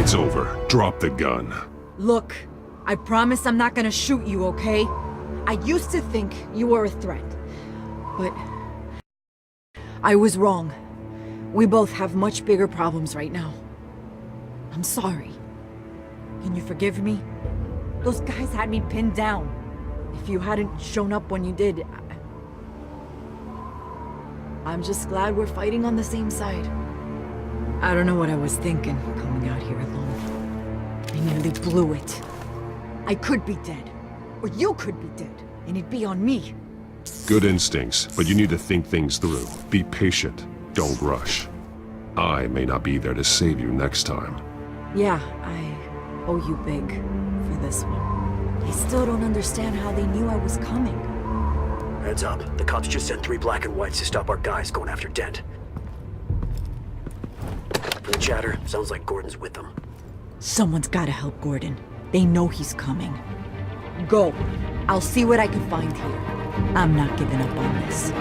It's over. Drop the gun. Look, I promise I'm not gonna shoot you, okay? I used to think you were a threat, but I was wrong. We both have much bigger problems right now. I'm sorry. Can you forgive me? Those guys had me pinned down. If you hadn't shown up when you did, I'm just glad we're fighting on the same side. I don't know what I was thinking, coming out here alone. I nearly blew it. I could be dead. Or you could be dead, and it'd be on me. Good instincts, but you need to think things through. Be patient. Don't rush. I may not be there to save you next time. Yeah, I owe you big for this one. I still don't understand how they knew I was coming. Heads up. The cops just sent 3 black and whites to stop our guys going after Dent. From the chatter, sounds like Gordon's with them. Someone's gotta help Gordon. They know he's coming. Go. I'll see what I can find here. I'm not giving up on this.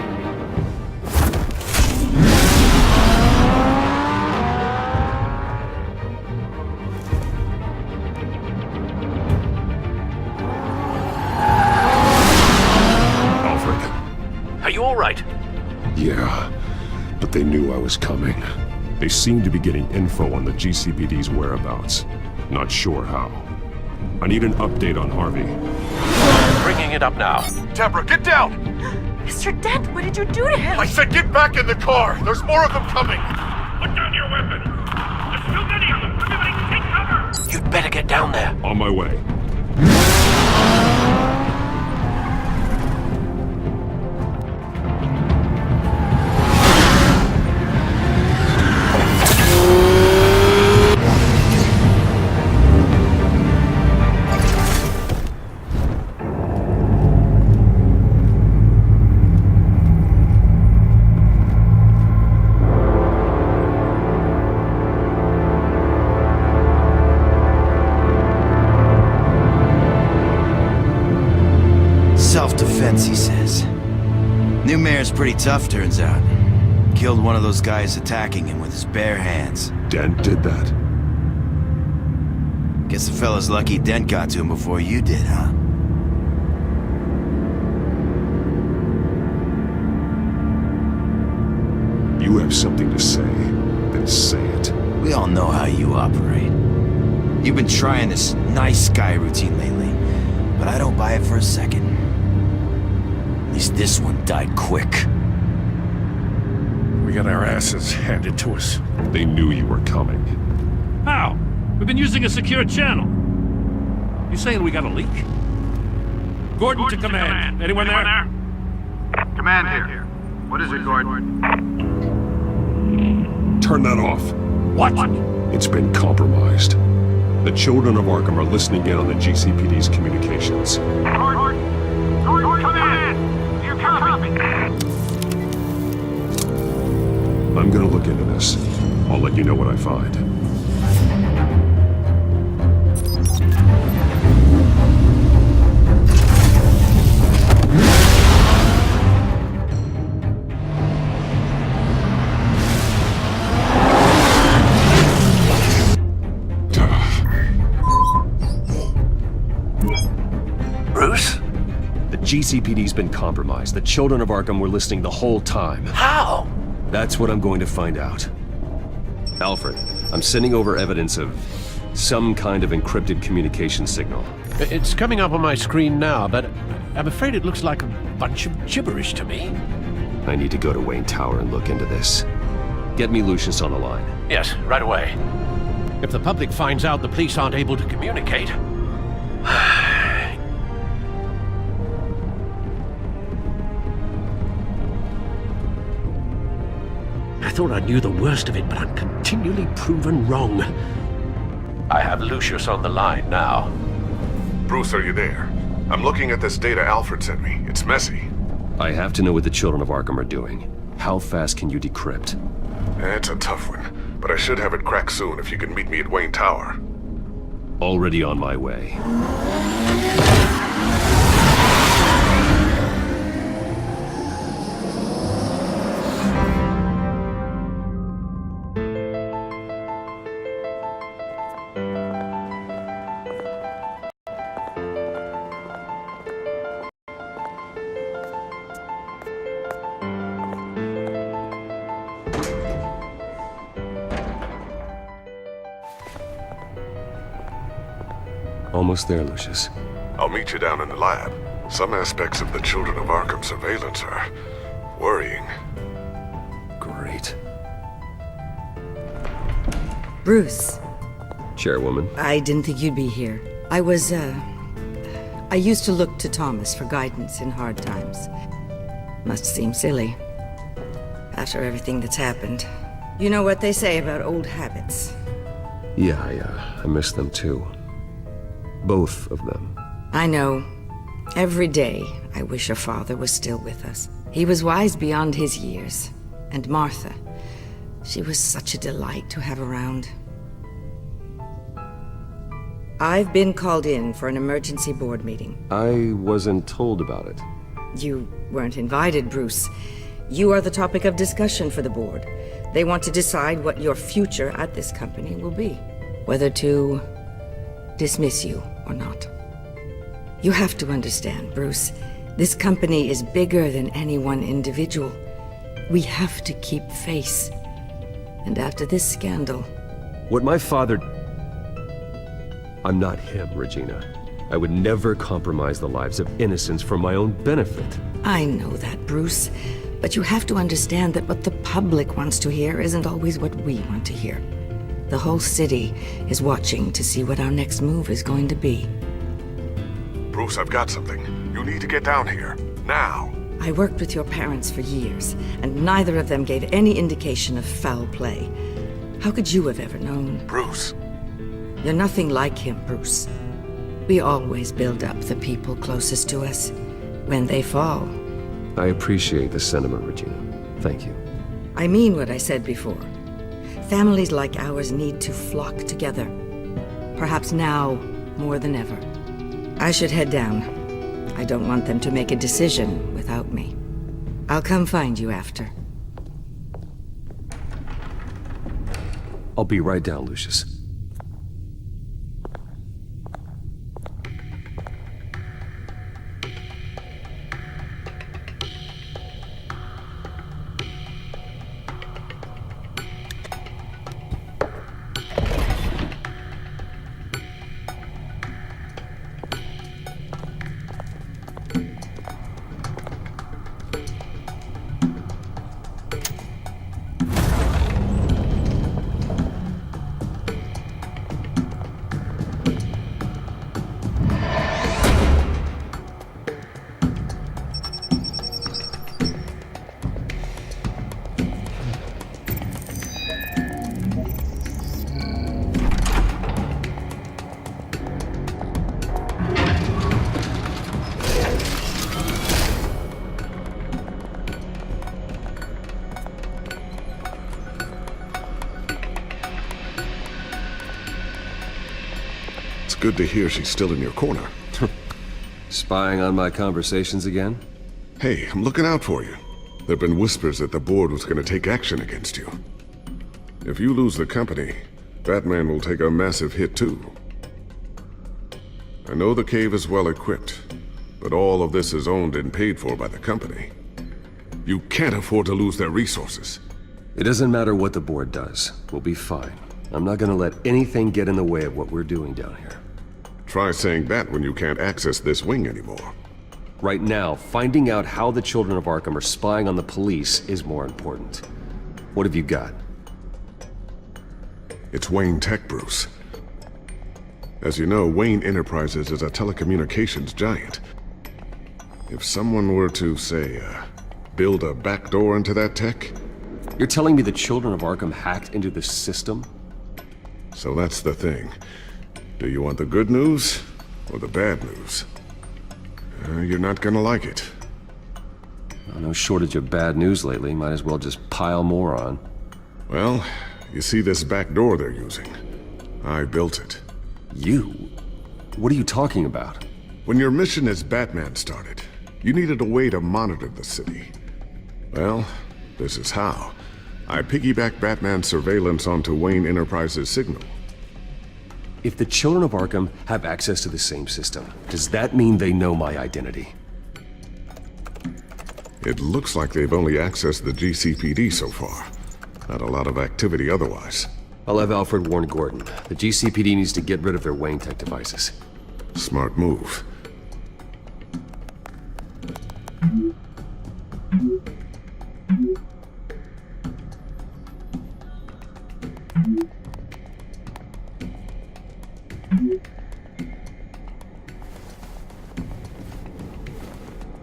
Are you all right? Yeah, but they knew I was coming. They seemed to be getting info on the GCPD's whereabouts. Not sure how. I need an update on Harvey. Bringing it up now. Deborah, get down! Mr. Dent, what did you do to him? I said get back in the car! There's more of them coming! Put down your weapon! There's too many of them! Everybody take cover! You'd better get down there. On my way. Self-defense, he says. New mayor's pretty tough, turns out. Killed one of those guys attacking him with his bare hands. Dent did that? Guess the fella's lucky Dent got to him before you did, huh? You have something to say, then say it. We all know how you operate. You've been trying this nice guy routine lately, but I don't buy it for a second. At least this one died quick. We got our asses handed to us. They knew you were coming. How? We've been using a secure channel. You saying we got a leak? Gordon to command. Anyone there? Command here. What is it, Gordon? Turn that off. What? It's been compromised. The children of Arkham are listening in on the GCPD's communications. Gordon, command! You copy? I'm gonna look into this. I'll let you know what I find. Bruce? The GCPD's been compromised. The children of Arkham were listening the whole time. How? That's what I'm going to find out. Alfred, I'm sending over evidence of some kind of encrypted communication signal. It's coming up on my screen now, but I'm afraid it looks like a bunch of gibberish to me. I need to go to Wayne Tower and look into this. Get me Lucius on the line. Yes, right away. If the public finds out the police aren't able to communicate... I thought I knew the worst of it, but I'm continually proven wrong. I have Lucius on the line now. Bruce, are you there? I'm looking at this data Alfred sent me. It's messy. I have to know what the children of Arkham are doing. How fast can you decrypt? It's a tough one, but I should have it cracked soon if you can meet me at Wayne Tower. Already on my way. Almost there, Lucius. I'll meet you down in the lab. Some aspects of the Children of Arkham surveillance are worrying. Great. Bruce, Chairwoman. I didn't think you'd be here. I used to look to Thomas for guidance in hard times. Must seem silly. After everything that's happened. You know what they say about old habits. Yeah, I miss them too. Both of them. I know. Every day, I wish your father was still with us. He was wise beyond his years. And Martha, she was such a delight to have around. I've been called in for an emergency board meeting. I wasn't told about it. You weren't invited, Bruce. You are the topic of discussion for the board. They want to decide what your future at this company will be. Whether to dismiss you or not. You have to understand, Bruce. This company is bigger than any one individual. We have to keep face. And after this scandal... What my father... I'm not him, Regina. I would never compromise the lives of innocents for my own benefit. I know that, Bruce. But you have to understand that what the public wants to hear isn't always what we want to hear. The whole city is watching to see what our next move is going to be. Bruce, I've got something. You need to get down here. Now. I worked with your parents for years, and neither of them gave any indication of foul play. How could you have ever known? Bruce. You're nothing like him, Bruce. We always build up the people closest to us. When they fall... I appreciate the sentiment, Regina. Thank you. I mean what I said before. Families like ours need to flock together. Perhaps now, more than ever. I should head down. I don't want them to make a decision without me. I'll come find you after. I'll be right down, Lucius. Good to hear she's still in your corner. Spying on my conversations again? Hey, I'm looking out for you. There've been whispers that the board was going to take action against you. If you lose the company, Batman will take a massive hit too. I know the cave is well equipped, but all of this is owned and paid for by the company. You can't afford to lose their resources. It doesn't matter what the board does. We'll be fine. I'm not gonna let anything get in the way of what we're doing down here. Try saying that when you can't access this wing anymore. Right now, finding out how the Children of Arkham are spying on the police is more important. What have you got? It's Wayne Tech, Bruce. As you know, Wayne Enterprises is a telecommunications giant. If someone were to, say, build a backdoor into that tech... You're telling me the Children of Arkham hacked into the system? So that's the thing. Do you want the good news or the bad news? You're not gonna like it. No shortage of bad news lately. Might as well just pile more on. Well, you see this back door they're using? I built it. You? What are you talking about? When your mission as Batman started, you needed a way to monitor the city. Well, this is how. I piggybacked Batman's surveillance onto Wayne Enterprises' signal. If the Children of Arkham have access to the same system, does that mean they know my identity? It looks like they've only accessed the GCPD so far. Not a lot of activity otherwise. I'll have Alfred warn Gordon. The GCPD needs to get rid of their Wayne Tech devices. Smart move.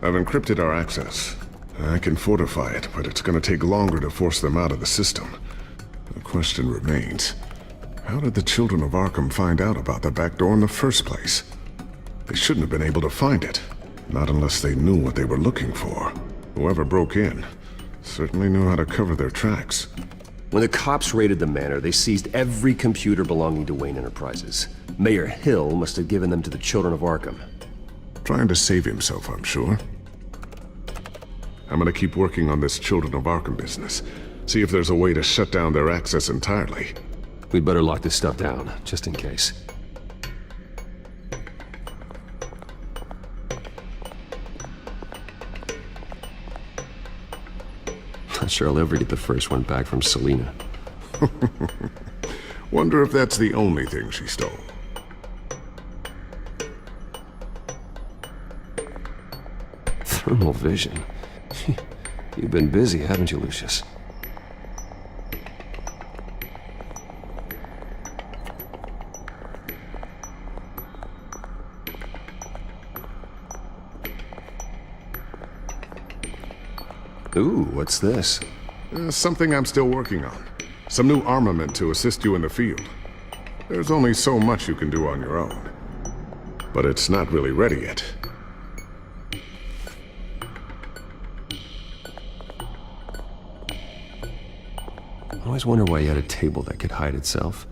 I've encrypted our access. I can fortify it, but it's gonna take longer to force them out of the system. The question remains, how did the children of Arkham find out about the back door in the first place? They shouldn't have been able to find it, not unless they knew what they were looking for. Whoever broke in certainly knew how to cover their tracks. When the cops raided the manor, they seized every computer belonging to Wayne Enterprises. Mayor Hill must have given them to the children of Arkham. Trying to save himself, I'm sure. I'm gonna keep working on this Children of Arkham business. See if there's a way to shut down their access entirely. We'd better lock this stuff down, just in case. Not sure I'll ever get the first one back from Selina. Wonder if that's the only thing she stole. Thermal vision. You've been busy, haven't you, Lucius? Ooh, what's this? Something I'm still working on. Some new armament to assist you in the field. There's only so much you can do on your own. But it's not really ready yet. I always wonder why you had a table that could hide itself.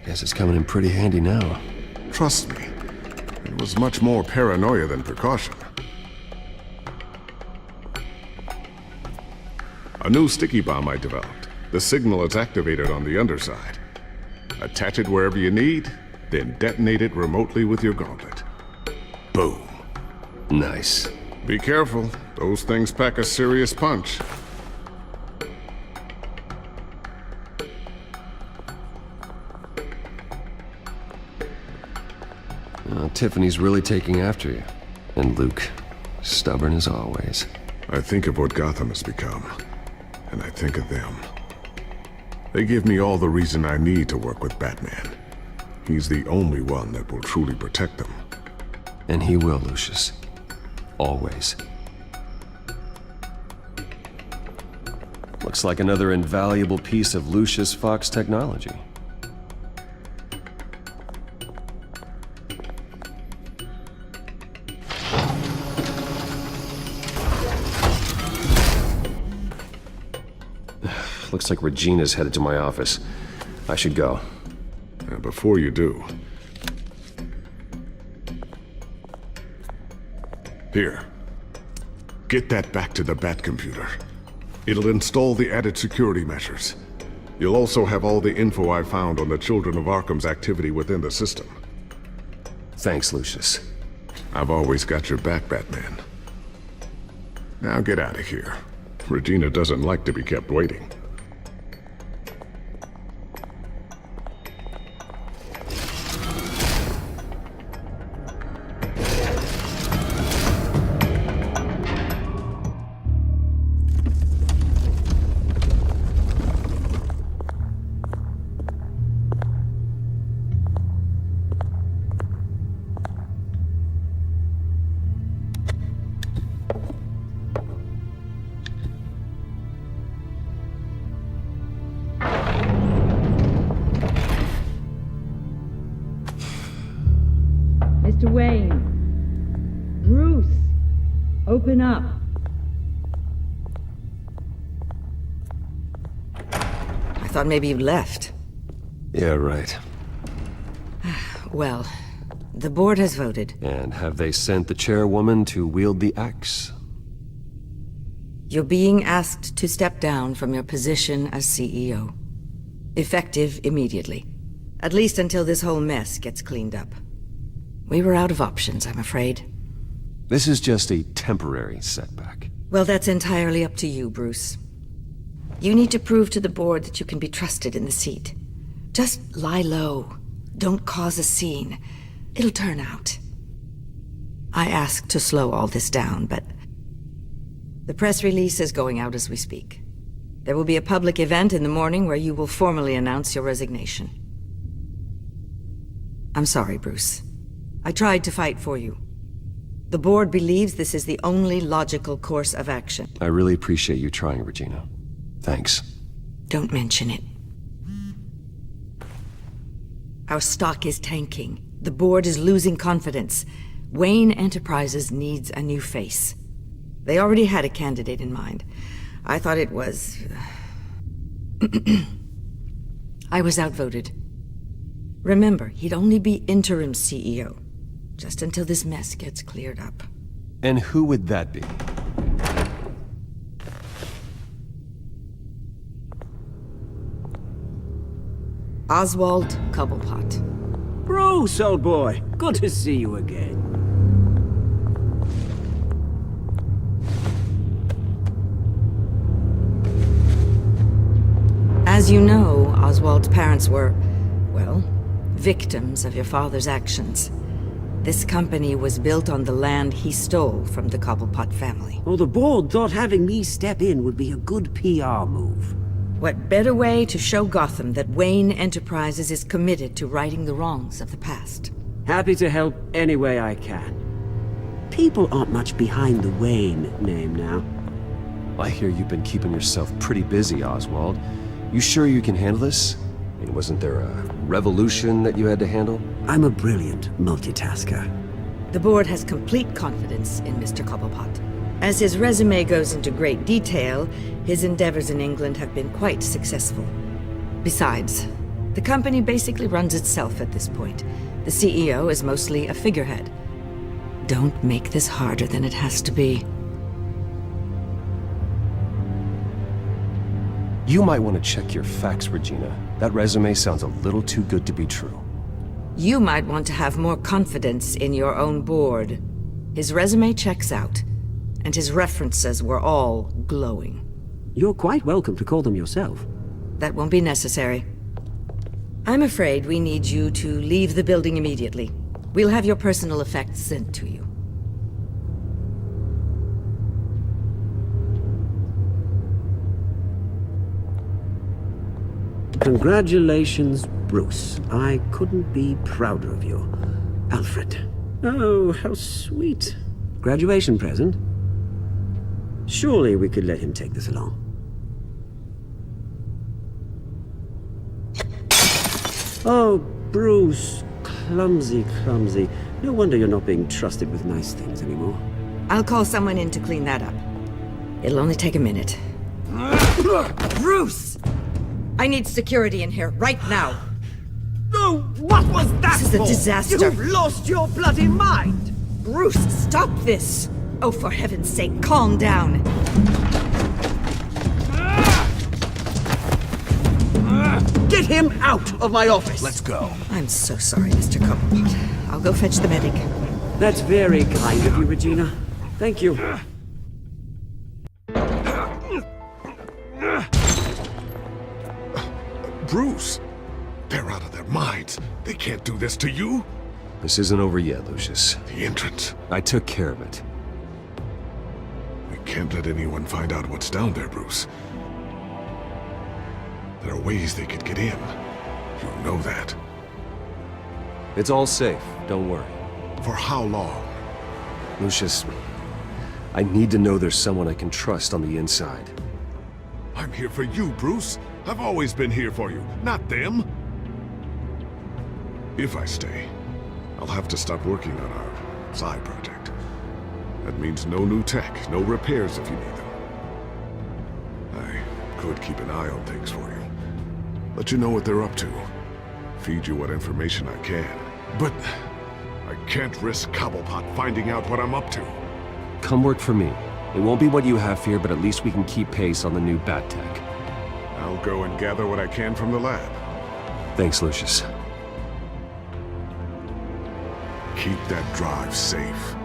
Guess it's coming in pretty handy now. Trust me, it was much more paranoia than precaution. A new sticky bomb I developed. The signal is activated on the underside. Attach it wherever you need, then detonate it remotely with your gauntlet. Boom. Nice. Be careful, those things pack a serious punch. Tiffany's really taking after you. And Luke, stubborn as always. I think of what Gotham has become, and I think of them. They give me all the reason I need to work with Batman. He's the only one that will truly protect them. And he will, Lucius. Always. Looks like another invaluable piece of Lucius Fox technology. Looks like Regina's headed to my office. I should go. Before you do... Here. Get that back to the Batcomputer. It'll install the added security measures. You'll also have all the info I found on the Children of Arkham's activity within the system. Thanks, Lucius. I've always got your back, Batman. Now get out of here. Regina doesn't like to be kept waiting. Mr. Wayne. Bruce. Open up. I thought maybe you left. Yeah, right. Well, the board has voted. And have they sent the chairwoman to wield the axe? You're being asked to step down from your position as CEO. Effective immediately. At least until this whole mess gets cleaned up. We were out of options, I'm afraid. This is just a temporary setback. Well, that's entirely up to you, Bruce. You need to prove to the board that you can be trusted in the seat. Just lie low. Don't cause a scene. It'll turn out. I asked to slow all this down, but the press release is going out as we speak. There will be a public event in the morning where you will formally announce your resignation. I'm sorry, Bruce. I tried to fight for you. The board believes this is the only logical course of action. I really appreciate you trying, Regina. Thanks. Don't mention it. Our stock is tanking. The board is losing confidence. Wayne Enterprises needs a new face. They already had a candidate in mind. I thought it was... I was outvoted. Remember, he'd only be interim CEO, just until this mess gets cleared up. And who would that be? Oswald Cobblepot. Bruce, old boy. Good to see you again. As you know, Oswald's parents were, well, victims of your father's actions. This company was built on the land he stole from the Cobblepot family. Well, the board thought having me step in would be a good PR move. What better way to show Gotham that Wayne Enterprises is committed to righting the wrongs of the past? Happy to help any way I can. People aren't much behind the Wayne name now. I hear you've been keeping yourself pretty busy, Oswald. You sure you can handle this? I mean, wasn't there a revolution that you had to handle? I'm a brilliant multitasker. The board has complete confidence in Mr. Cobblepot. As his resume goes into great detail, his endeavors in England have been quite successful. Besides, the company basically runs itself at this point. The CEO is mostly a figurehead. Don't make this harder than it has to be. You might want to check your facts, Regina. That resume sounds a little too good to be true. You might want to have more confidence in your own board. His resume checks out, and his references were all glowing. You're quite welcome to call them yourself. That won't be necessary. I'm afraid we need you to leave the building immediately. We'll have your personal effects sent to you. Congratulations, Bruce. I couldn't be prouder of you. Alfred. Oh, how sweet. Graduation present? Surely we could let him take this along. Oh, Bruce. Clumsy, clumsy. No wonder you're not being trusted with nice things anymore. I'll call someone in to clean that up. It'll only take a minute. Bruce! I need security in here, right now. No, what was that This is a for? disaster. You've lost your bloody mind! Bruce, stop this! Oh, for heaven's sake, calm down. Get him out of my office! Let's go. I'm so sorry, Mr. Cobblepot. I'll go fetch the medic. That's very kind of you, Regina. Thank you. Bruce! They're out of their minds. They can't do this to you. This isn't over yet, Lucius. The entrance. I took care of it. We can't let anyone find out what's down there, Bruce. There are ways they could get in. You know that. It's all safe, don't worry. For how long? Lucius, I need to know there's someone I can trust on the inside. I'm here for you, Bruce. I've always been here for you, not them. If I stay, I'll have to stop working on our side project. That means no new tech, no repairs if you need them. I could keep an eye on things for you. Let you know what they're up to. Feed you what information I can. But I can't risk Cobblepot finding out what I'm up to. Come work for me. It won't be what you have here, but at least we can keep pace on the new bat tech. I'll go and gather what I can from the lab. Thanks, Lucius. Keep that drive safe.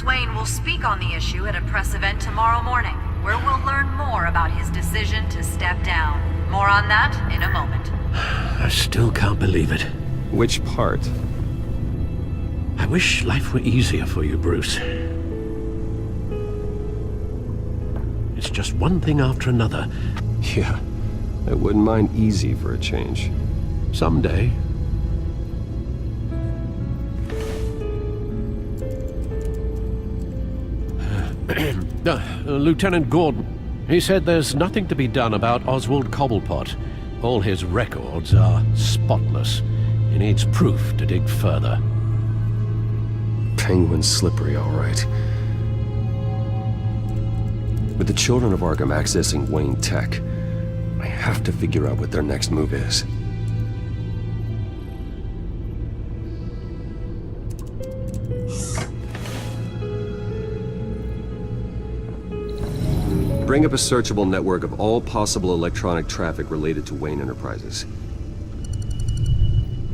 Bruce Wayne will speak on the issue at a press event tomorrow morning, where we'll learn more about his decision to step down. More on that in a moment. I still can't believe it. Which part? I wish life were easier for you, Bruce. It's just one thing after another. Yeah, I wouldn't mind easy for a change. Someday. Lieutenant Gordon. He said there's nothing to be done about Oswald Cobblepot. All his records are spotless. He needs proof to dig further. Penguin's slippery, all right. With the children of Arkham accessing Wayne Tech, I have to figure out what their next move is. Bring up a searchable network of all possible electronic traffic related to Wayne Enterprises.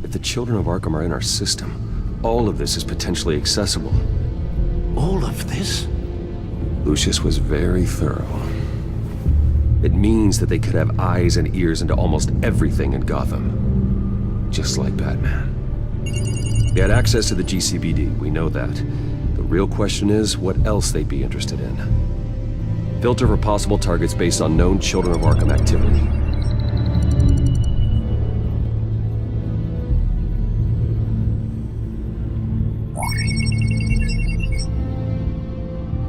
If the children of Arkham are in our system, all of this is potentially accessible. All of this? Lucius was very thorough. It means that they could have eyes and ears into almost everything in Gotham. Just like Batman. They had access to the GCBD, we know that. The real question is, what else they'd be interested in. Filter for possible targets based on known Children of Arkham activity.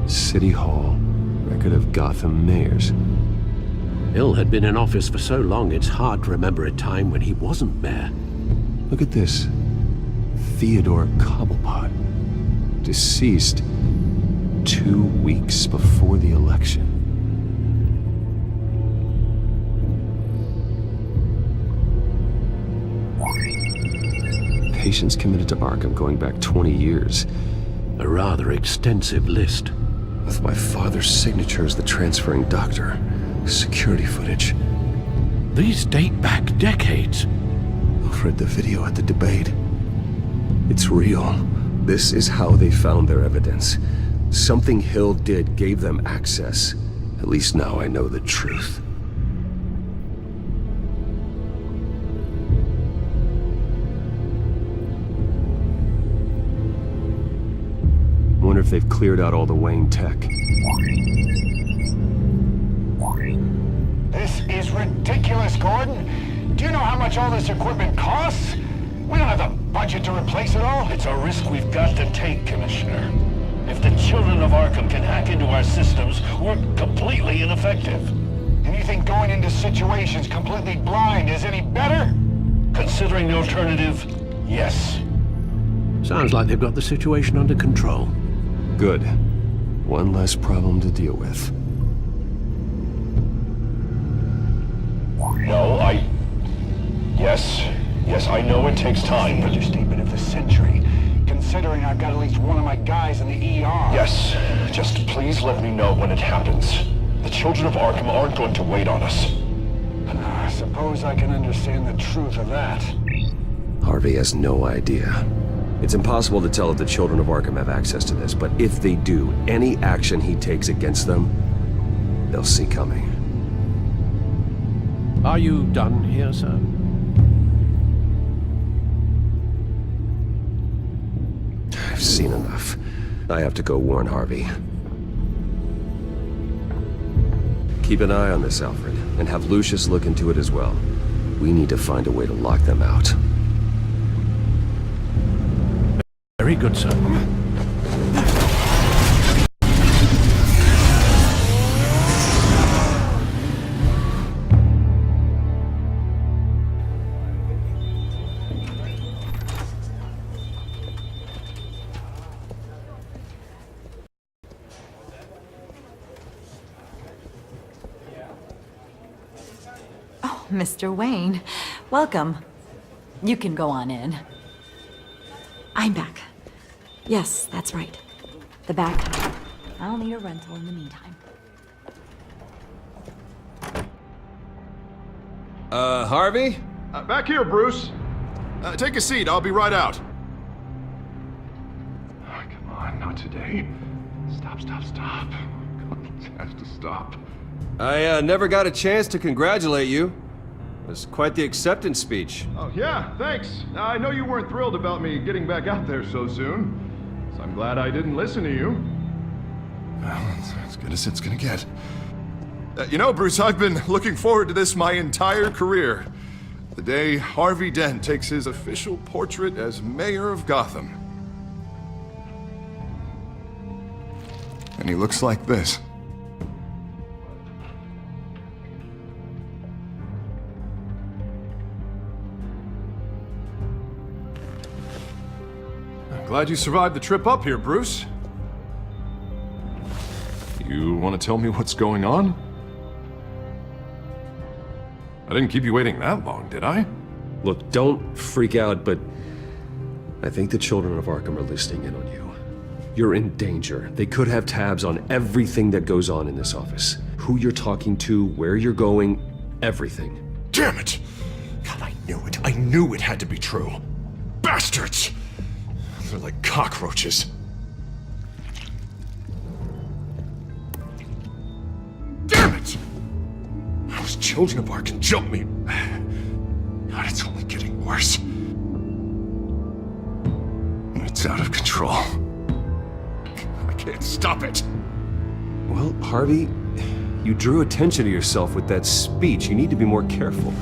City Hall. Record of Gotham mayors. Hill had been in office for so long, it's hard to remember a time when he wasn't mayor. Look at this. Theodore Cobblepot. Deceased 2 weeks before the election. Patients committed to Arkham going back 20 years. A rather extensive list. With my father's signature as the transferring doctor. Security footage. These date back decades. I've read the video at the debate. It's real. This is how they found their evidence. Something Hill did gave them access. At least now I know the truth. Wonder if they've cleared out all the Wayne tech. This is ridiculous, Gordon. Do you know how much all this equipment costs? We don't have the budget to replace it all. It's a risk we've got to take, Commissioner. If the children of Arkham can hack into our systems, we're completely ineffective. And you think going into situations completely blind is any better? Considering the alternative, yes. Sounds like they've got the situation under control. Good. One less problem to deal with. No, Yes, I know it takes time. Understatement of the century. Considering I've got at least one of my guys in the ER. Yes, just please let me know when it happens. The children of Arkham aren't going to wait on us. I suppose I can understand the truth of that. Harvey has no idea. It's impossible to tell if the children of Arkham have access to this, but if they do, any action he takes against them, they'll see coming. Are you done here, sir? I've seen enough. I have to go warn Harvey. Keep an eye on this, Alfred, and have Lucius look into it as well. We need to find a way to lock them out. Very good, sir. Mr. Wayne, welcome. You can go on in. I'm back. Yes, that's right. The back. I'll need a rental in the meantime. Harvey? Back here, Bruce. Take a seat, I'll be right out. Oh, come on, not today. Stop. It has to stop. I never got a chance to congratulate you. It was quite the acceptance speech. Oh, yeah, thanks. I know you weren't thrilled about me getting back out there so soon, so I'm glad I didn't listen to you. Well, it's as good as it's gonna get. You know, Bruce, I've been looking forward to this my entire career. The day Harvey Dent takes his official portrait as mayor of Gotham. And he looks like this. I'm glad you survived the trip up here, Bruce. You want to tell me what's going on? I didn't keep you waiting that long, did I? Look, don't freak out, but I think the children of Arkham are listening in on you. You're in danger. They could have tabs on everything that goes on in this office. Who you're talking to, where you're going, everything. Damn it! God, I knew it. I knew it had to be true. Bastards! They're like cockroaches. Damn it! Those children of Arkham jumped me. God, it's only getting worse. It's out of control. I can't stop it. Well, Harvey, you drew attention to yourself with that speech. You need to be more careful.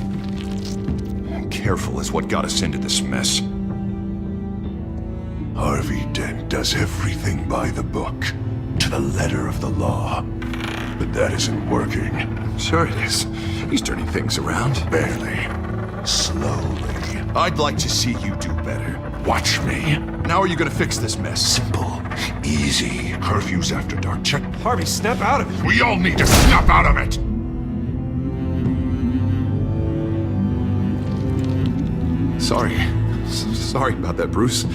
Careful is what got us into this mess. Harvey Dent does everything by the book, to the letter of the law. But that isn't working. Sure it is. He's turning things around. Barely. Slowly. I'd like to see you do better. Watch me. Now are you gonna fix this mess? Simple. Easy. Curfews after dark. Check. Harvey, snap out of it. We all need to snap out of it! Sorry about that, Bruce.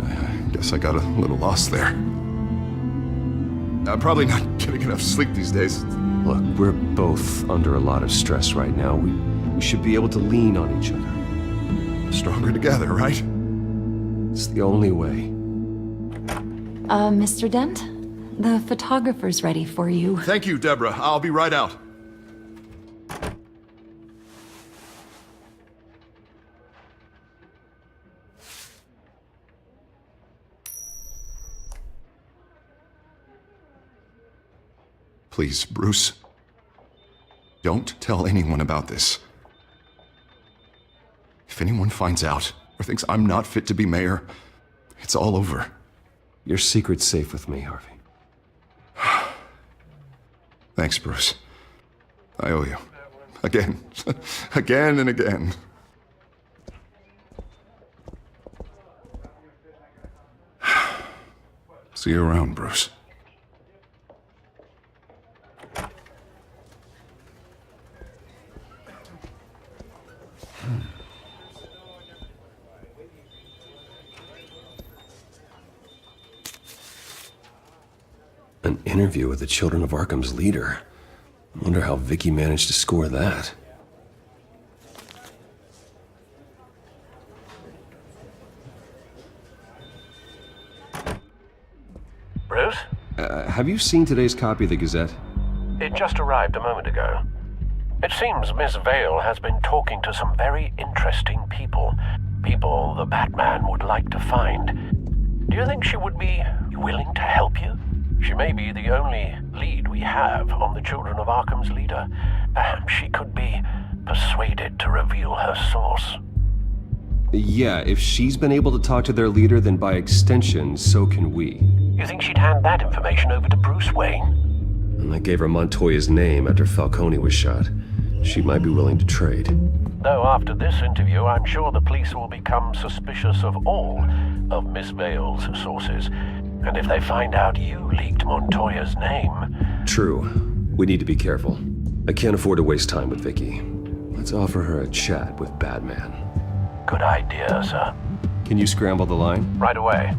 I guess I got a little lost there. I'm probably not getting enough sleep these days. Look, we're both under a lot of stress right now. We should be able to lean on each other. Stronger together, right? It's the only way. Mr. Dent? The photographer's ready for you. Thank you, Deborah. I'll be right out. Please, Bruce. Don't tell anyone about this. If anyone finds out or thinks I'm not fit to be mayor, it's all over. Your secret's safe with me, Harvey. Thanks, Bruce. I owe you. Again. Again and again. See you around, Bruce. An interview with the Children of Arkham's leader. I wonder how Vicky managed to score that. Bruce? Have you seen today's copy of the Gazette? It just arrived a moment ago. It seems Miss Vale has been talking to some very interesting people. People the Batman would like to find. Do you think she would be willing to help you? She may be the only lead we have on the Children of Arkham's leader. Perhaps she could be persuaded to reveal her source. Yeah, if she's been able to talk to their leader, then by extension, so can we. You think she'd hand that information over to Bruce Wayne? And I gave her Montoya's name after Falcone was shot. She might be willing to trade. Though after this interview, I'm sure the police will become suspicious of all of Miss Vale's sources. And if they find out you leaked Montoya's name... True. We need to be careful. I can't afford to waste time with Vicky. Let's offer her a chat with Batman. Good idea, sir. Can you scramble the line? Right away.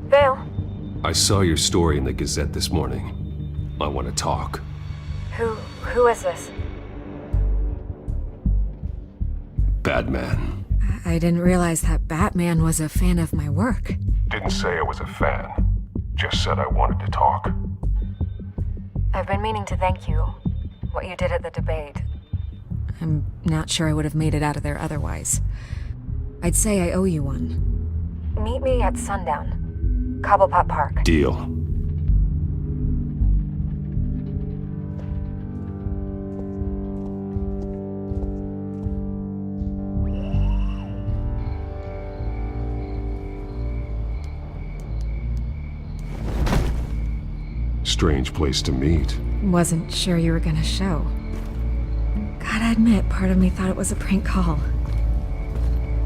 Vale. I saw your story in the Gazette this morning. I want to talk. Who is this? Batman. I didn't realize that Batman was a fan of my work. Didn't say I was a fan. Just said I wanted to talk. I've been meaning to thank you. What you did at the debate. I'm not sure I would have made it out of there otherwise. I'd say I owe you one. Meet me at sundown. Cobblepot Park. Deal. Strange place to meet. Wasn't sure you were gonna show. Gotta admit, part of me thought it was a prank call.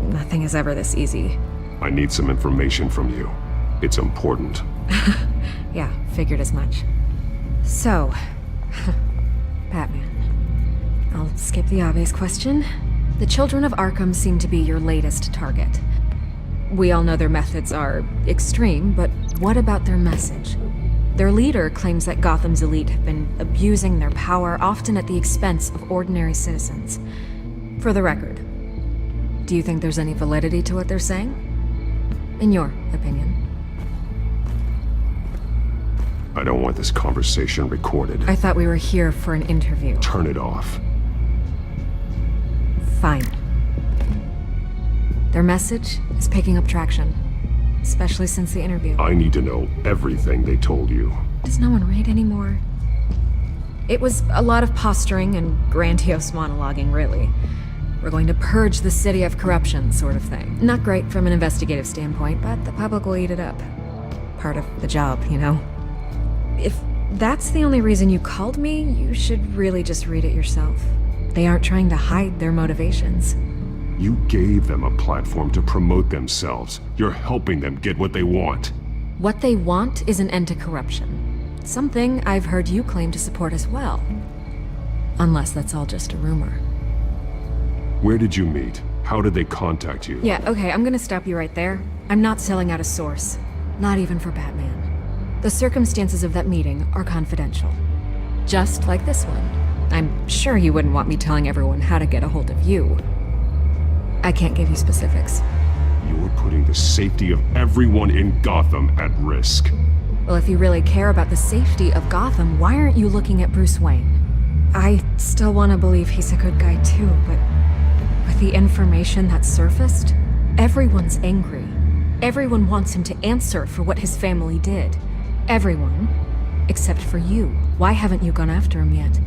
Nothing is ever this easy. I need some information from you. It's important. Yeah, figured as much. So, Batman. I'll skip the obvious question. The children of Arkham seem to be your latest target. We all know their methods are extreme, but what about their message? Their leader claims that Gotham's elite have been abusing their power, often at the expense of ordinary citizens. For the record, do you think there's any validity to what they're saying? In your opinion? I don't want this conversation recorded. I thought we were here for an interview. Turn it off. Fine. Their message is picking up traction. Especially since the interview. I need to know everything they told you. Does no one read anymore? It was a lot of posturing and grandiose monologuing, really. We're going to purge the city of corruption, sort of thing. Not great from an investigative standpoint, but the public will eat it up. Part of the job, you know? If that's the only reason you called me, you should really just read it yourself. They aren't trying to hide their motivations. You gave them a platform to promote themselves. You're helping them get what they want. What they want is an end to corruption. Something I've heard you claim to support as well. Unless that's all just a rumor. Where did you meet? How did they contact you? Yeah, okay, I'm gonna stop you right there. I'm not selling out a source. Not even for Batman. The circumstances of that meeting are confidential. Just like this one. I'm sure you wouldn't want me telling everyone how to get a hold of you. I can't give you specifics. You're putting the safety of everyone in Gotham at risk. Well, if you really care about the safety of Gotham, why aren't you looking at Bruce Wayne? I still want to believe he's a good guy too, but with the information that surfaced, everyone's angry. Everyone wants him to answer for what his family did. Everyone, except for you. Why haven't you gone after him yet?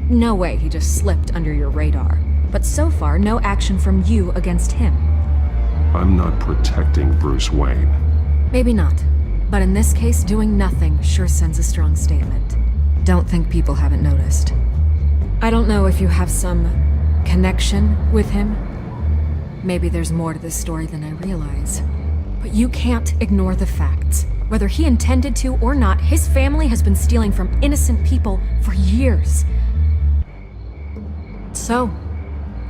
No way he just slipped under your radar. But so far, no action from you against him. I'm not protecting Bruce Wayne. Maybe not. But in this case, doing nothing sure sends a strong statement. Don't think people haven't noticed. I don't know if you have some connection with him. Maybe there's more to this story than I realize. But you can't ignore the facts. Whether he intended to or not, his family has been stealing from innocent people for years. So,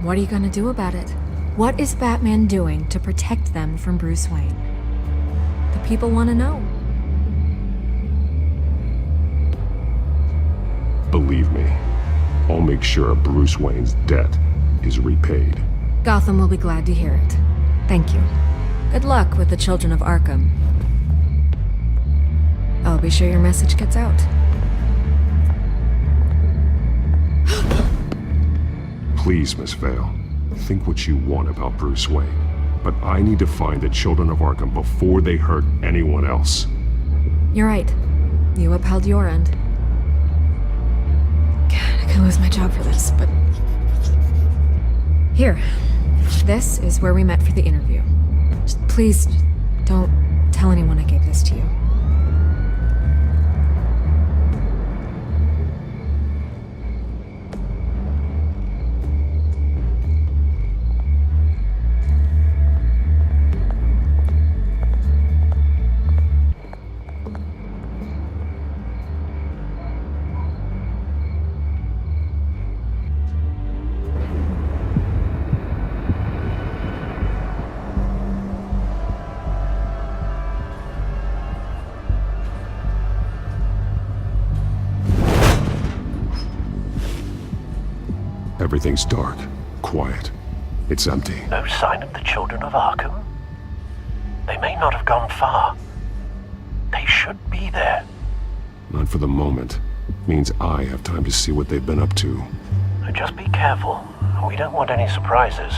what are you gonna do about it? What is Batman doing to protect them from Bruce Wayne? The people want to know. Believe me, I'll make sure Bruce Wayne's debt is repaid. Gotham will be glad to hear it. Thank you. Good luck with the children of Arkham. I'll be sure your message gets out. Please, Miss Vale, think what you want about Bruce Wayne. But I need to find the children of Arkham before they hurt anyone else. You're right. You upheld your end. God, I could lose my job for this, but... Here. This is where we met for the interview. Just please, don't tell anyone I gave this to you. Everything's dark, quiet. It's empty. No sign of the children of Arkham? They may not have gone far. They should be there. Not for the moment. Means I have time to see what they've been up to. Just be careful. We don't want any surprises.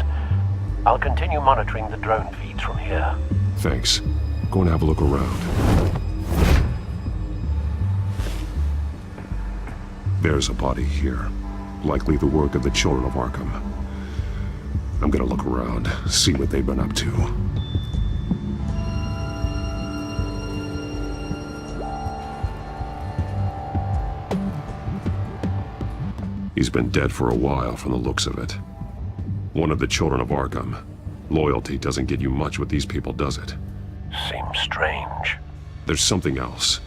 I'll continue monitoring the drone feeds from here. Thanks. Go and have a look around. There's a body here. Likely the work of the children of Arkham. I'm gonna look around, see what they've been up to. He's been dead for a while from the looks of it. One of the children of Arkham. Loyalty doesn't get you much with these people, does it? Seems strange. There's something else.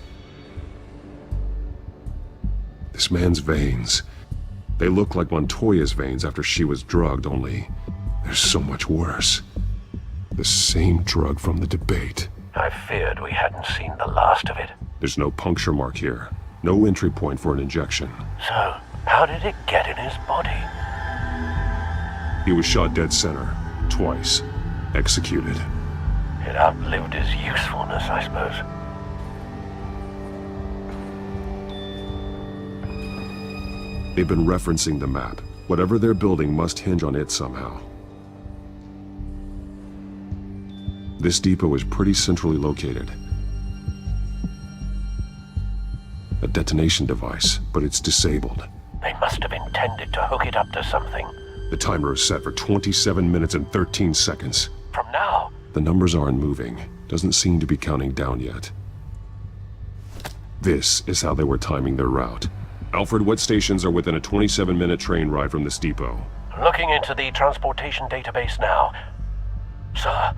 This man's veins. They look like Montoya's veins after she was drugged, only they're so much worse. The same drug from the debate. I feared we hadn't seen the last of it. There's no puncture mark here. No entry point for an injection. So, how did it get in his body? He was shot dead center. Twice. Executed. It outlived his usefulness, I suppose. They've been referencing the map. Whatever they're building must hinge on it somehow. This depot is pretty centrally located. A detonation device, but it's disabled. They must have intended to hook it up to something. The timer is set for 27 minutes and 13 seconds. From now? The numbers aren't moving. Doesn't seem to be counting down yet. This is how they were timing their route. Alfred, what stations are within a 27-minute train ride from this depot? Looking into the transportation database now. Sir,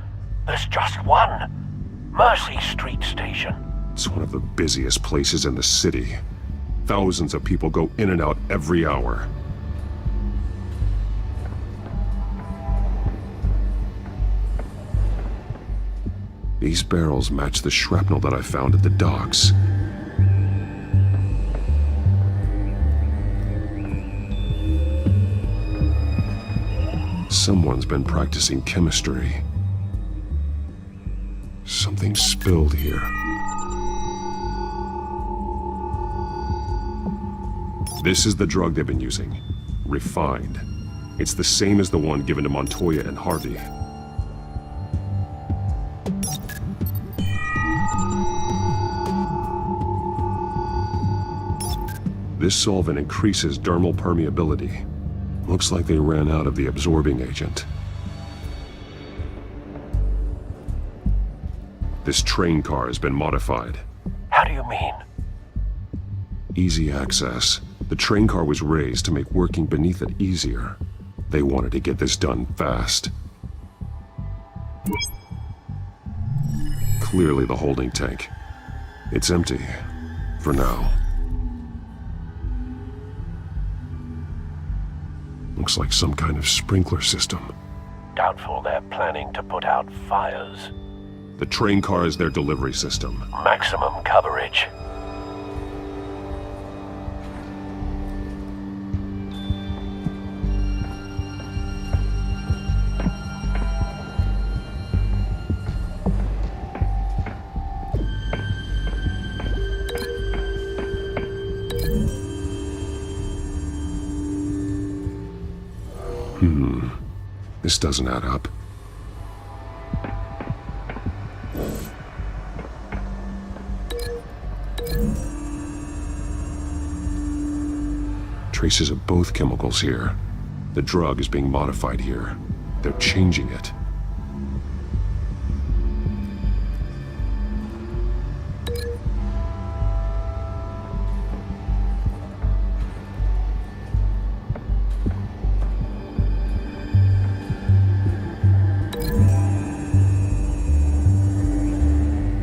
there's just one. Mercy Street Station. It's one of the busiest places in the city. Thousands of people go in and out every hour. These barrels match the shrapnel that I found at the docks. Someone's been practicing chemistry. Something spilled here. This is the drug they've been using. Refined. It's the same as the one given to Montoya and Harvey. This solvent increases dermal permeability. Looks like they ran out of the absorbing agent. This train car has been modified. How do you mean? Easy access. The train car was raised to make working beneath it easier. They wanted to get this done fast. Clearly the holding tank. It's empty. For now. Looks like some kind of sprinkler system. Doubtful they're planning to put out fires. The train car is their delivery system. Maximum coverage. This doesn't add up. Traces of both chemicals here. The drug is being modified here. They're changing it.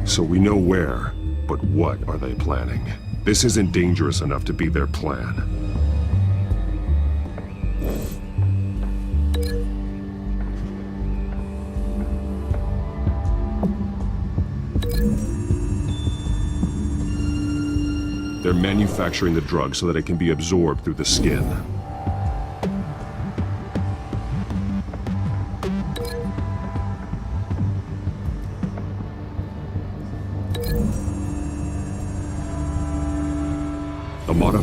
So we know where, but what are they planning? This isn't dangerous enough to be their plan. They're manufacturing the drug so that it can be absorbed through the skin.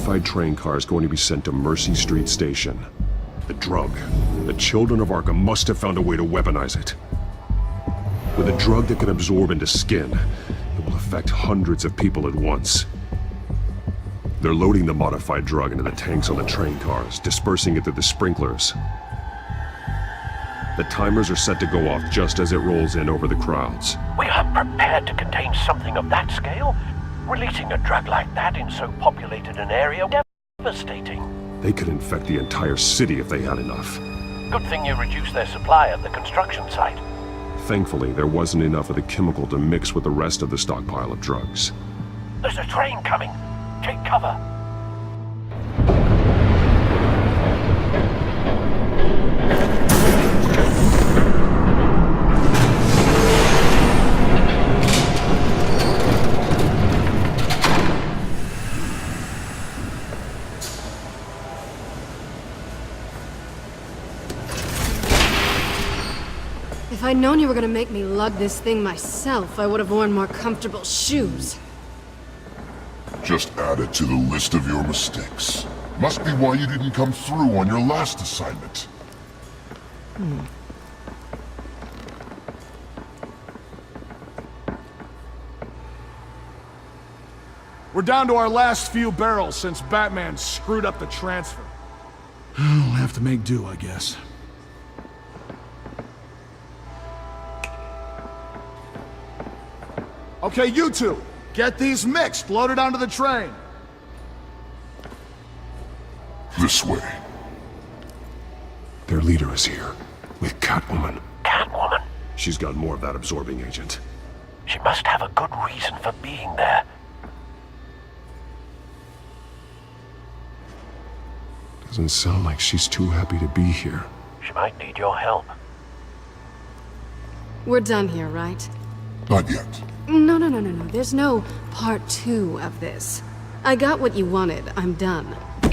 modified train car is going to be sent to Mercy Street Station. The drug. The children of Arkham must have found a way to weaponize it. With a drug that can absorb into skin, it will affect hundreds of people at once. They're loading the modified drug into the tanks on the train cars, dispersing it through the sprinklers. The timers are set to go off just as it rolls in over the crowds. We are prepared to contain something of that scale? Releasing a drug like that in so populated an area would be devastating. They could infect the entire city if they had enough. Good thing you reduced their supply at the construction site. Thankfully, there wasn't enough of the chemical to mix with the rest of the stockpile of drugs. There's a train coming. Take cover. If I'd known you were gonna make me lug this thing myself, I would have worn more comfortable shoes. Just add it to the list of your mistakes. Must be why you didn't come through on your last assignment. We're down to our last few barrels since Batman screwed up the transfer. We'll have to make do, I guess. Okay, you two, get these mixed, loaded onto the train. This way. Their leader is here, with Catwoman. Catwoman? She's got more of that absorbing agent. She must have a good reason for being there. Doesn't sound like she's too happy to be here. She might need your help. We're done here, right? Not yet. No. There's no part 2 of this. I got what you wanted. I'm done. You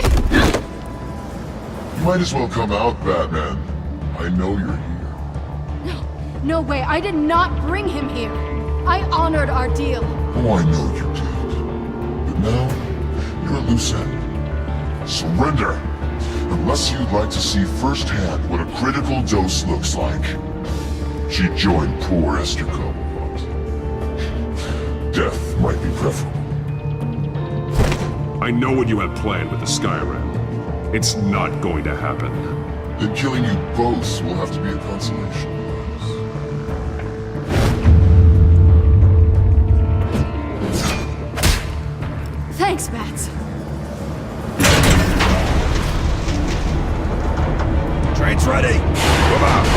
might as well come out, Batman. I know you're here. No way. I did not bring him here. I honored our deal. Oh, I know you did. But now, you're a loose end. Surrender! Unless you'd like to see firsthand what a critical dose looks like. She joined poor Esther Cobblepot. Death might be preferable. I know what you had planned with the Skyrim. It's not going to happen. Then killing you both will have to be a consolation. Thanks, Bats. Train's ready! Move out!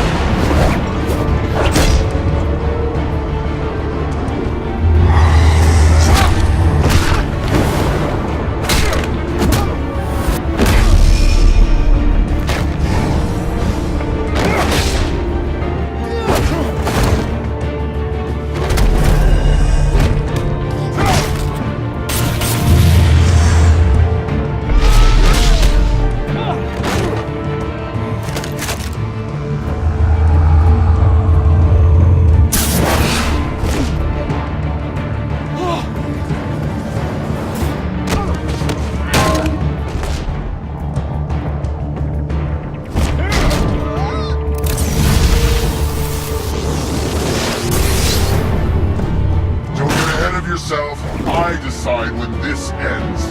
I decide when this ends.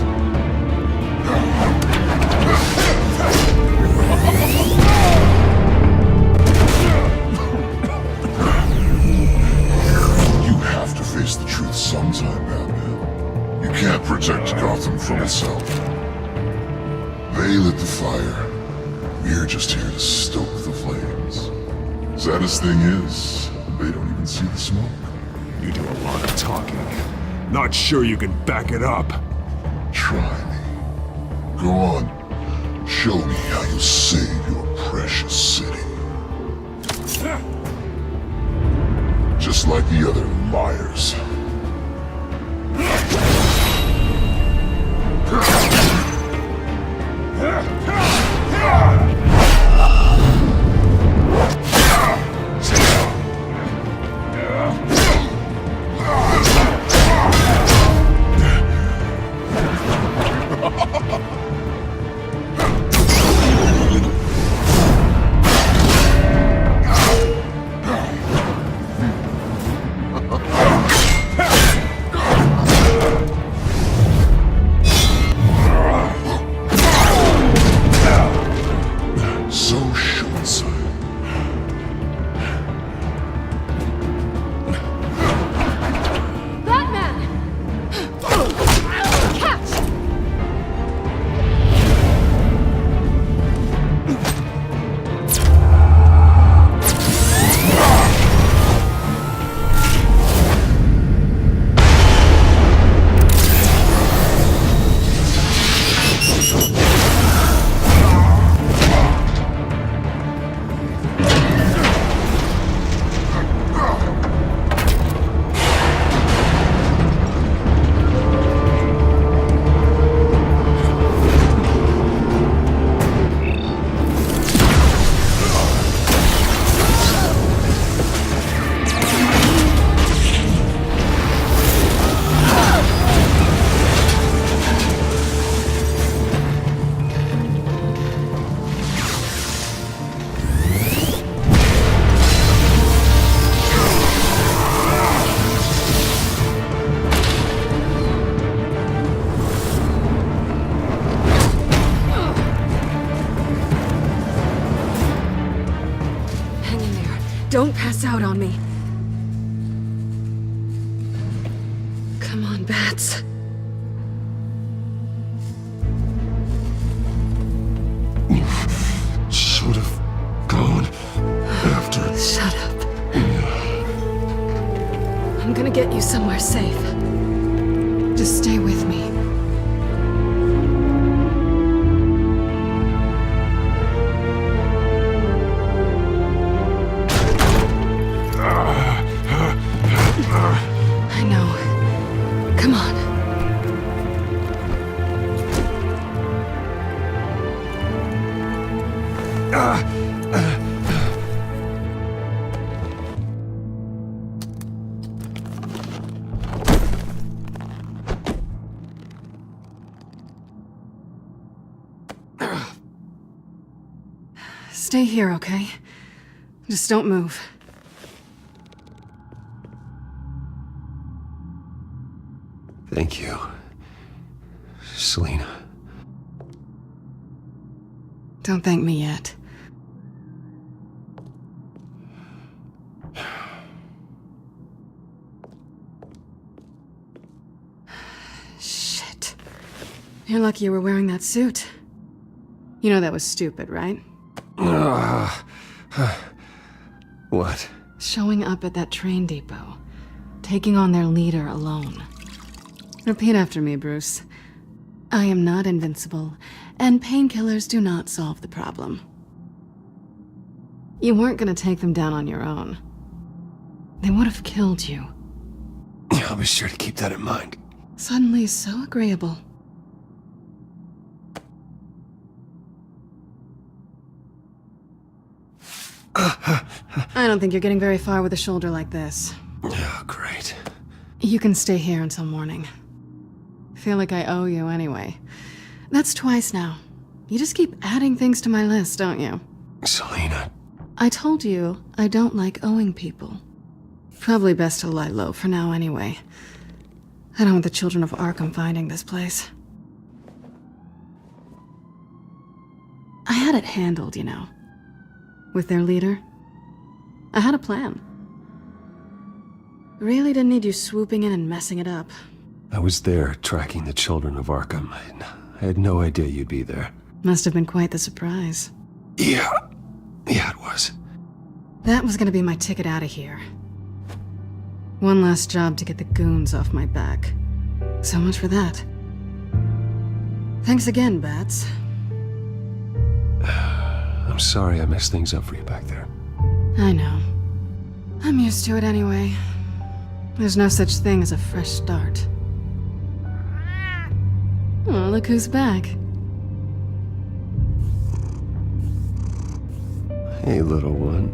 You have to face the truth sometime, Batman. You can't protect Gotham from itself. They lit the fire. We're just here to stoke the flames. Saddest thing is, they don't even see the smoke. You do a lot of talking. Not sure you can back it up. Try me. Go on. Show me how you save your precious city. Just like the other liars. Don't pass out on me. Come on, Bats. Should have gone after. Shut up. I'm gonna get you somewhere safe. Just stay with me. I know. Come on. Stay here, okay? Just don't move. Thank you, Selina. Don't thank me yet. Shit. You're lucky you were wearing that suit. You know that was stupid, right? What? Showing up at that train depot. Taking on their leader alone. Repeat after me, Bruce. I am not invincible, and painkillers do not solve the problem. You weren't gonna take them down on your own. They would have killed you. I'll be sure to keep that in mind. Suddenly so agreeable. I don't think you're getting very far with a shoulder like this. Oh, great. You can stay here until morning. Feel like I owe you anyway. That's twice now. You just keep adding things to my list, don't you? Selina. I told you I don't like owing people. Probably best to lie low for now anyway. I don't want the children of Arkham finding this place. I had it handled, you know. With their leader. I had a plan. Really didn't need you swooping in and messing it up. I was there tracking the children of Arkham. I had no idea you'd be there. Must have been quite the surprise. Yeah, it was. That was gonna be my ticket out of here. One last job to get the goons off my back. So much for that. Thanks again, Bats. I'm sorry I messed things up for you back there. I know. I'm used to it anyway. There's no such thing as a fresh start. Oh, look who's back. Hey, little one.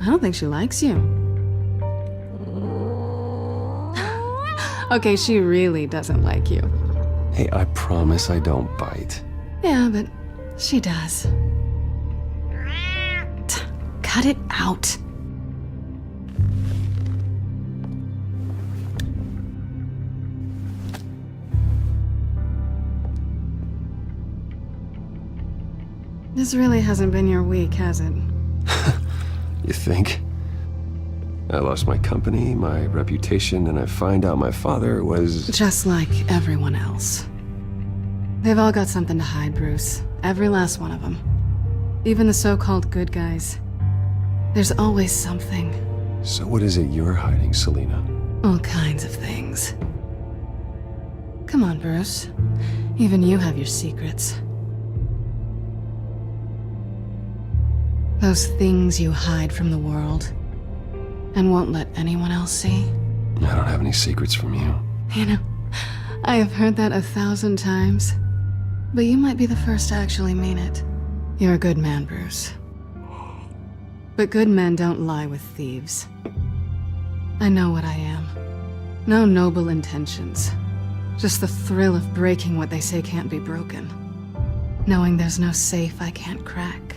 I don't think she likes you. Okay, she really doesn't like you. Hey, I promise I don't bite. Yeah, but she does. Cut it out. This really hasn't been your week, has it? You think? I lost my company, my reputation, and I find out my father was... Just like everyone else. They've all got something to hide, Bruce. Every last one of them. Even the so-called good guys. There's always something. So what is it you're hiding, Selina? All kinds of things. Come on, Bruce. Even you have your secrets. Those things you hide from the world and won't let anyone else see. I don't have any secrets from you. You know, I have heard that 1,000 times, but you might be the first to actually mean it. You're a good man, Bruce. But good men don't lie with thieves. I know what I am. No noble intentions. Just the thrill of breaking what they say can't be broken. Knowing there's no safe I can't crack.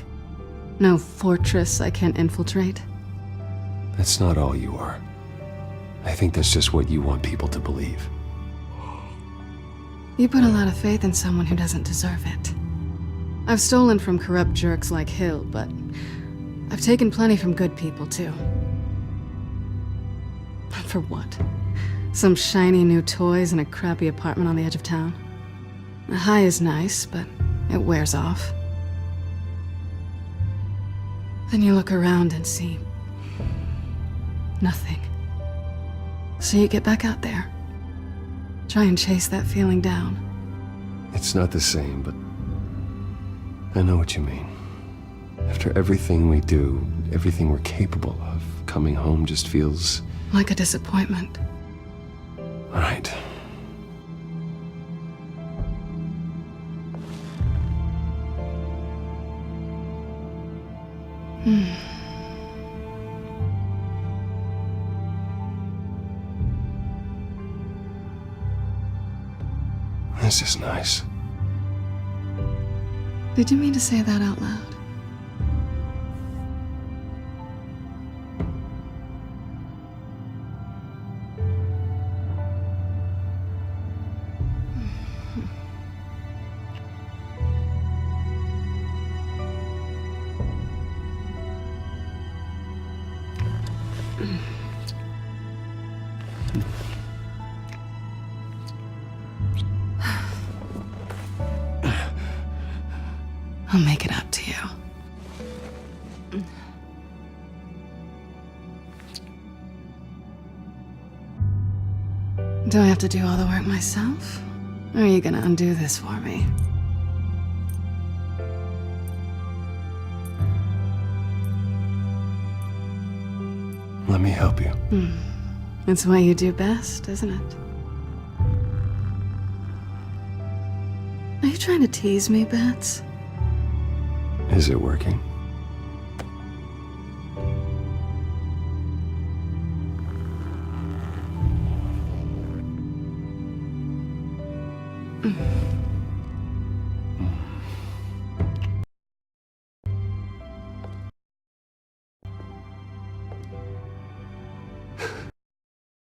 No fortress I can't infiltrate. That's not all you are. I think that's just what you want people to believe. You put a lot of faith in someone who doesn't deserve it. I've stolen from corrupt jerks like Hill, but I've taken plenty from good people, too. For what? Some shiny new toys in a crappy apartment on the edge of town? The high is nice, but it wears off. Then you look around and see nothing. So you get back out there. Try and chase that feeling down. It's not the same, but I know what you mean. After everything we do, everything we're capable of, coming home just feels... like a disappointment. Right. This is nice. Did you mean to say that out loud? I'll make it up to you. Do I have to do all the work myself? Or are you gonna undo this for me? Let me help you. It's what you do best, isn't it? Are you trying to tease me, Bats? Is it working?